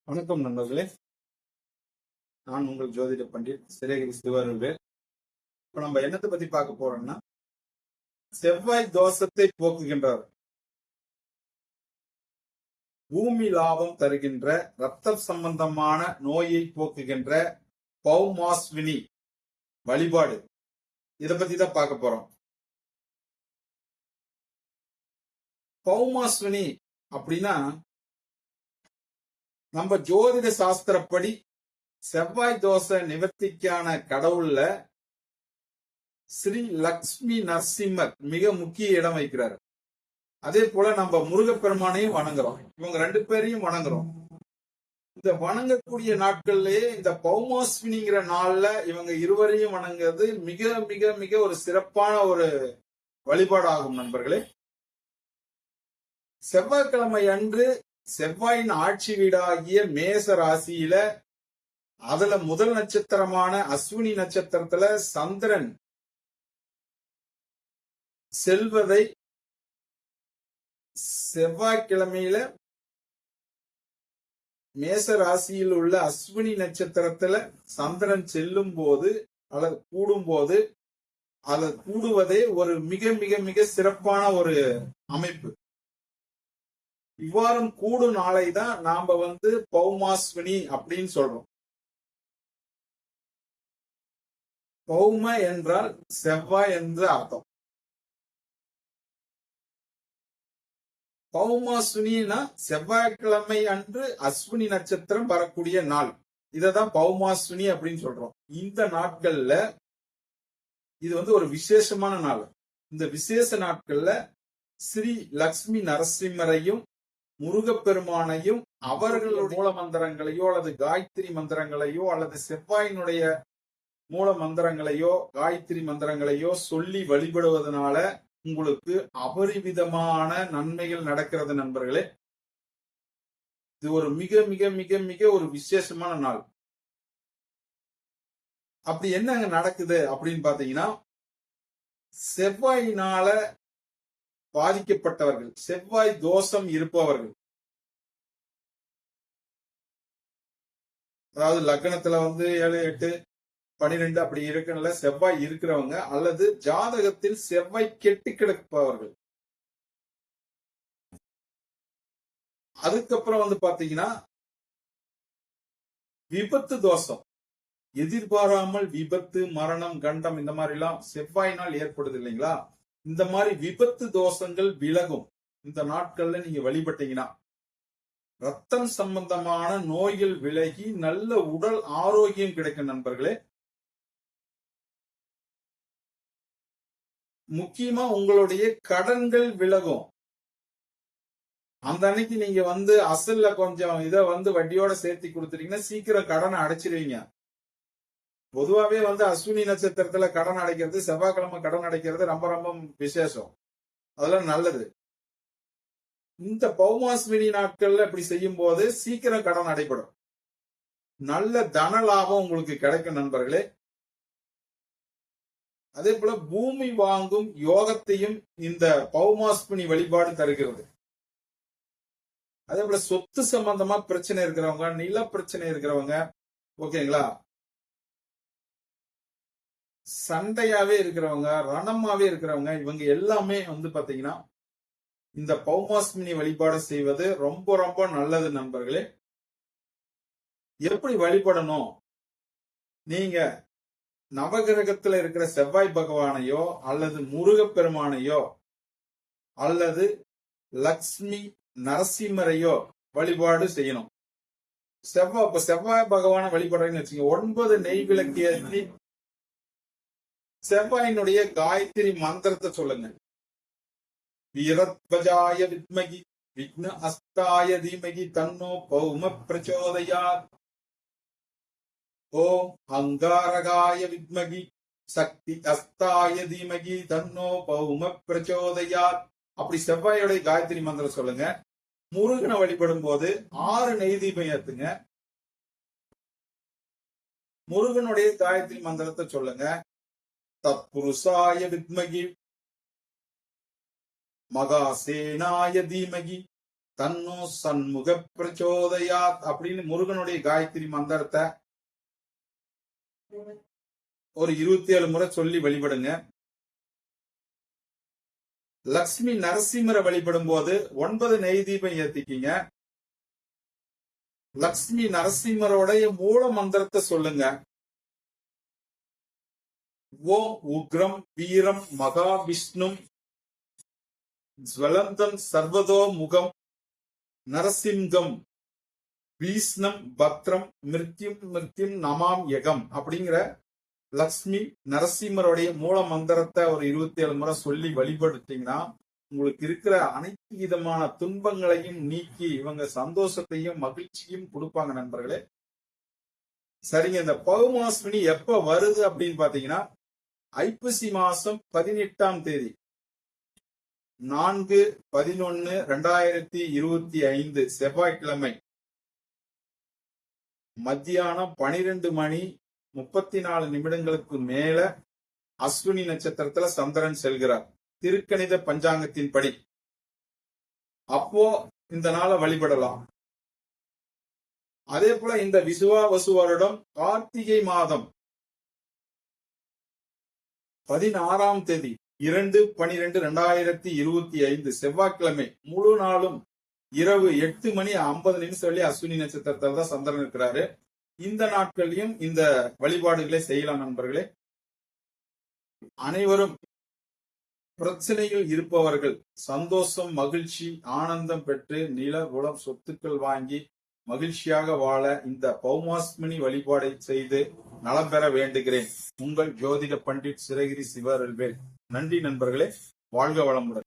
வணக்கம் நண்பர்களே, நான் உங்கள் ஜோதிட பண்டிட் சிறகிரி சிவருவேல். இப்ப நம்ம என்னத்தை பத்தி பார்க்க போறோம்னா, செவ்வாய் தோஷத்தை போக்குகின்றார், பூமி லாபம் தருகின்ற, ரத்தம் சம்பந்தமான நோயை போக்குகின்ற பௌமாஸ்வினி வழிபாடு, இத பத்தி தான் பார்க்க போறோம். பௌமாஸ்வினி அப்படின்னா நம்ம ஜோதிட சாஸ்திரப்படி செவ்வாய் தோஷ நிவர்த்திக்கான கடவுள்ல ஸ்ரீ லக்ஷ்மி நரசிம்மர் மிக முக்கிய இடம் வைக்கிறார். அதே போல நம்ம முருகப்பெருமானையும் வணங்குறோம். இவங்க ரெண்டு பேரையும் வணங்குறோம். இந்த வணங்கக்கூடிய நாட்கள்லயே இந்த பௌமாஸ்வினிங்கிற நாள்ல இவங்க இருவரையும் வணங்குறது மிக மிக மிக ஒரு சிறப்பான ஒரு வழிபாடு ஆகும் நண்பர்களே. செவ்வாய்க்கிழமை அன்று செவ்வாயின் ஆட்சி வீடாகிய மேச ராசியில அதுல முதல் நட்சத்திரமான அஸ்வினி நட்சத்திரத்துல சந்திரன் செல்வதை செவ்வாய்க்கிழமையில மேச ராசியில் உள்ள அஸ்வினி நட்சத்திரத்துல சந்திரன் செல்லும் போது அல்லது கூடும் போது அதை கூடுவதே ஒரு மிக மிக மிக சிறப்பான ஒரு அமைப்பு. இவ்வாறும் கூடும் நாளை தான் நாம பௌமாஸ்வினி அப்படின்னு சொல்றோம். பௌம என்றால் செவ்வாய் என்று அர்த்தம். பௌமாஸ்வினா செவ்வாய்க்கிழமை அன்று அஸ்வினி நட்சத்திரம் வரக்கூடிய நாள், இததான் பௌமாஸ்வினி அப்படின்னு சொல்றோம். இந்த நாட்கள்ல இது ஒரு விசேஷமான நாள். இந்த விசேஷ நாட்கள்ல ஸ்ரீ லக்ஷ்மி நரசிம்மரையும் முருகப்பெருமானையும் அவர்களுடைய மூல மந்திரங்களையோ அல்லது காயத்ரி மந்திரங்களையோ அல்லது செவ்வாயினுடைய மூல மந்திரங்களையோ காயத்ரி மந்திரங்களையோ சொல்லி வழிபடுவதனால உங்களுக்கு அபரிவிதமான நன்மைகள் நடக்கிறது நண்பர்களே. இது ஒரு மிக மிக மிக மிக ஒரு விசேஷமான நாள். அப்படி என்ன நடக்குது அப்படின்னு பாத்தீங்கன்னா, செவ்வாயினால பாதிக்கப்பட்டவர்கள், செவ்வாய் தோஷம் இருப்பவர்கள், அதாவது லக்னத்துல 7, 8, 12 அப்படி இருக்கல செவ்வாய் இருக்கிறவங்க அல்லது ஜாதகத்தில் செவ்வாய் கெட்டு கிடப்பவர்கள், அதுக்கப்புறம் பாத்தீங்கன்னா விபத்து தோஷம், எதிர்பாராமல் விபத்து, மரணம், கண்டம் இந்த மாதிரி எல்லாம் செவ்வாயினால் ஏற்படுது இல்லைங்களா. இந்த மாதிரி விபத்து தோஷங்கள் விலகும். இந்த நாட்கள்ல நீங்க வழிபட்டீங்கன்னா ரத்தம் சம்பந்தமான நோய்கள் விலகி நல்ல உடல் ஆரோக்கியம் கிடைக்கும் நண்பர்களே. முக்கியமா உங்களுடைய கடன்கள் விலகும். அந்த அன்னைக்கு நீங்க அசல்ல கொஞ்சம் இதை வட்டியோட சேர்த்து கொடுத்துட்டீங்கன்னா சீக்கிரம் கடனை அடைச்சிருவீங்க. பொதுவாவே அஸ்வினி நட்சத்திரத்துல கடன் அடைக்கிறது, செவ்வாய்க்கிழமை கடன் அடைக்கிறது ரொம்ப ரொம்ப விசேஷம், அதெல்லாம் நல்லது. இந்த பௌமாஸ்வினி நாட்கள்ல இப்படி செய்யும் போது சீக்கிரம் கடன் அடைபடும், நல்ல தன லாபம் உங்களுக்கு கிடைக்கும் நண்பர்களே. அதே போல பூமி வாங்கும் யோகத்தையும் இந்த பௌமாஸ்வினி வழிபாடு தருகிறது. அதே போல சொத்து சம்பந்தமா பிரச்சனை இருக்கிறவங்க, நில பிரச்சனை இருக்கிறவங்க, ஓகேங்களா, சண்டையாவே இருக்கிறவங்க, ரணமாவே இருக்கிறவங்க, இவங்க எல்லாமே பாத்தீங்கன்னா இந்த பௌமாஸ்வினி வழிபாடு செய்வது ரொம்ப ரொம்ப நல்லது நண்பர்களே. எப்படி வழிபடணும்? நீங்க நவகிரகத்துல இருக்கிற செவ்வாய் பகவானையோ அல்லது முருகப்பெருமானையோ அல்லது லக்ஷ்மி நரசிம்மரையோ வழிபாடு செய்யணும். செவ்வாய் பகவான வழிபடுறீங்கன்னு வச்சுங்க, 9 நெய் விளக்கு ஏற்றி செவ்வாயினுடைய காயத்ரி மந்திரத்தை சொல்லுங்க. வீரத்வஜாய வித்மகி விக்ன அஸ்தாய தீமகி தன்னோ பௌம பிரச்சோதயாத். ஓம் அங்காரகாய வித்மகி சக்தி அஸ்தாய தீமகி தன்னோ பௌம பிரச்சோதயாத். அப்படி செவ்வாயோடைய காயத்ரி மந்திரம் சொல்லுங்க. முருகனை வழிபடும் போது 6 நெய் தீபம் ஏத்துங்க. முருகனுடைய காயத்ரி மந்திரத்தை சொல்லுங்க. தத்புருஷாய வித்மகி மகாசேனாய தீமகி தன்னோ சண்முக பிரச்சோதயாத் அப்படின்னு முருகனுடைய காயத்ரி மந்திரத்தை ஒரு 27 முறை சொல்லி வழிபடுங்க. லக்ஷ்மி நரசிம்மரை வழிபடும் போது 9 நெய் தீபம் ஏத்திக்கிங்க. லக்ஷ்மி நரசிம்மருடைய மூல மந்திரத்தை சொல்லுங்க. ஓம் உக்ரம் வீரம் மகாவிஷ்ணும் ஜ்வலந்தம் சர்வதோ முகம் நரசிங்கம் பீஷ்ணம் பத்ரம் மிருத்யும் நமாம் யகம் அப்படிங்கிற லக்ஷ்மி நரசிம்மருடைய மூல மந்திரத்தை ஒரு 27 முறை சொல்லி வழிபடுத்தீங்கன்னா உங்களுக்கு இருக்கிற அனைத்து விதமான துன்பங்களையும் நீக்கி இவங்க சந்தோஷத்தையும் மகிழ்ச்சியும் கொடுப்பாங்க நண்பர்களே. சரிங்க, இந்த பௌர்ணமாஸ்மினி எப்ப வருது அப்படின்னு பாத்தீங்கன்னா ஐப்பசி மாசம் 18ஆம் தேதி 4/11/2025 செவ்வாய்க்கிழமை மத்தியானம் 12 மணி 34 நிமிடங்களுக்கு மேல அஸ்வினி நட்சத்திரத்துல சந்திரன் செல்கிறார் திருக்கணித பஞ்சாங்கத்தின் படி. அப்போ இந்த நாளை வழிபடலாம். அதே போல இந்த விசுவாவசு வருடம் கார்த்திகை மாதம் 16ஆம் தேதி 2/12/2025 செவ்வாய்க்கிழமை முழு நாளும் இரவு 8 மணி 50 நிமிஷம் வரை அஸ்வினி நட்சத்திரத்தில் தான் சந்திரன் இருக்கிறாரு. இந்த நாட்களையும் இந்த வழிபாடுகளை செய்யலாம் நண்பர்களே. அனைவரும் பிரச்சனைகள் இருப்பவர்கள் சந்தோஷம் மகிழ்ச்சி ஆனந்தம் பெற்று நில குலம் சொத்துக்கள் வாங்கி மகிழ்ச்சியாக வாழ இந்த பௌர்ணமாஸ்மினி வழிபாடை செய்து நலம் பெற வேண்டுகிறேன். உங்கள் ஜோதிட பண்டிட் சிரகிரி சிவரல்வேல். நன்றி நண்பர்களே. வாழ்க வளமுடன்.